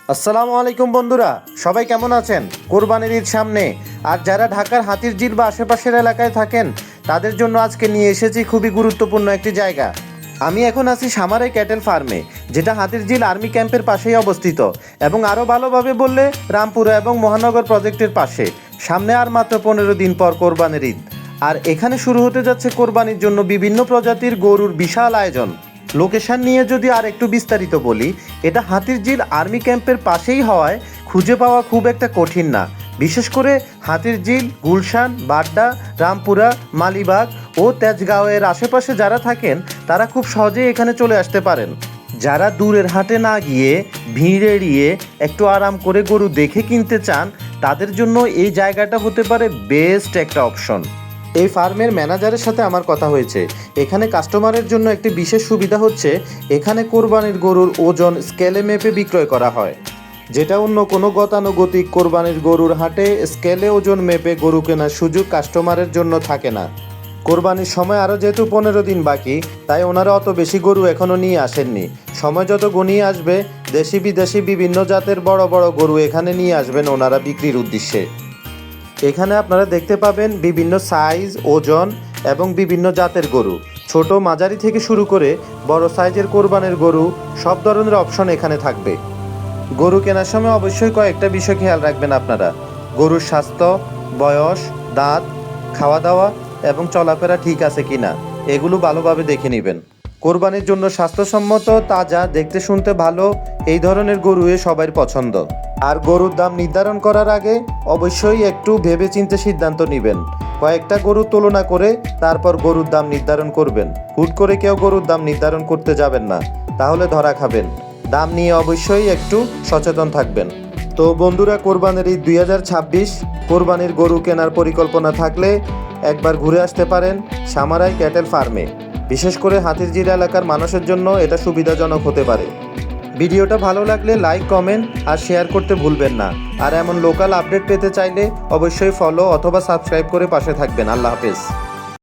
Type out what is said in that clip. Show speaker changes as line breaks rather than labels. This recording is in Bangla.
আসসালামু আলাইকুম বন্ধুরা, সবাই কেমন আছেন? কোরবানির ঈদ সামনে, আর যারা ঢাকার হাতিরঝিল বা আশেপাশের এলাকায় থাকেন তাদের জন্য আজকে নিয়ে এসেছি খুবই গুরুত্বপূর্ণ একটি জায়গা। আমি এখন আছি সামারাই ক্যাটেল ফার্মে, যেটা হাতিরঝিল আর্মি ক্যাম্পের পাশেই অবস্থিত, এবং আরও ভালোভাবে বললে রামপুরা এবং মহানগর প্রজেক্টের পাশে। সামনে আর মাত্র 15 দিন পর কোরবানির ঈদ, আর এখানে শুরু হতে যাচ্ছে কোরবানির জন্য বিভিন্ন প্রজাতির গরুর বিশাল আয়োজন। লোকেশন নিয়ে যদি আর একটু বিস্তারিত বলি, এটা হাতিরঝিল আর্মি ক্যাম্পের পাশেই হওয়ায় খুঁজে পাওয়া খুব একটা কঠিন না। বিশেষ করে হাতিরঝিল, গুলশান, বাড্ডা, রামপুরা, মালিবাগ ও তেজগাঁওয়ের আশেপাশে যারা থাকেন তারা খুব সহজেই এখানে চলে আসতে পারেন। যারা দূরের হাটে না গিয়ে ভিড় এড়িয়ে একটু আরাম করে গরু দেখে কিনতে চান, তাদের জন্য এই জায়গাটা হতে পারে বেস্ট একটা অপশন। এই ফার্মের ম্যানেজারের সাথে আমার কথা হয়েছে। এখানে কাস্টমারের জন্য একটি বিশেষ সুবিধা হচ্ছে, এখানে কোরবানির গরুর ওজন স্কেলে মেপে বিক্রয় করা হয়, যেটা অন্য কোনো গতানুগতিক কোরবানির গরুর হাটে স্কেলে ওজন মেপে গরু কেনার সুযোগ কাস্টমারের জন্য থাকে না। কোরবানির সময় আরও যেহেতু 15 দিন বাকি, তাই ওনারা অত বেশি গরু এখনও নিয়ে আসেননি। সময় যত গনিয়ে আসবে, দেশি বিদেশি বিভিন্ন জাতের বড় বড় গরু এখানে নিয়ে আসবেন ওনারা বিক্রির উদ্দেশ্যে। এখানে আপনারা দেখতে পাবেন বিভিন্ন সাইজ, ওজন এবং বিভিন্ন জাতের গরু, ছোট মাঝারি থেকে শুরু করে বড় সাইজের কোরবানির গরু, সব ধরনের অপশন এখানে থাকবে। গরু কেনার সময় অবশ্যই কয়েকটা বিষয় খেয়াল রাখবেন আপনারা: গরুর স্বাস্থ্য, বয়স, দাঁত, খাওয়া দাওয়া এবং চলাফেরা ঠিক আছে কিনা, এগুলো ভালোভাবে দেখে নেবেন। কোরবানির জন্য স্বাস্থ্যসম্মত, তাজা, দেখতে শুনতে ভালো এই ধরনের গরুই সবার পছন্দ। আর গরুর দাম নির্ধারণ করার আগে অবশ্যই একটু ভেবেচিন্তে সিদ্ধান্ত নেবেন। কয়েকটা গরুর তুলনা করে তারপর গরুর দাম নির্ধারণ করবেন। হুট করে কেউ গরুর দাম নির্ধারণ করতে যাবেন না, তাহলে ধরা খাবেন। দাম নিয়ে অবশ্যই একটু সচেতন থাকবেন। তো বন্ধুরা, কোরবানির ঈদ 2026 কোরবানির গরু কেনার পরিকল্পনা থাকলে একবার ঘুরে আসতে পারেন সামারাই ক্যাটেল ফার্মে। বিশেষ করে হাতিরঝিল এলাকার মানুষের জন্য এটা সুবিধাজনক হতে পারে। ভিডিওটা ভালো লাগলে লাইক, কমেন্ট আর শেয়ার করতে ভুলবেন না। আর এমন লোকাল আপডেট পেতে চাইলে অবশ্যই ফলো অথবা সাবস্ক্রাইব করে পাশে থাকবেন। আল্লাহ হাফেজ।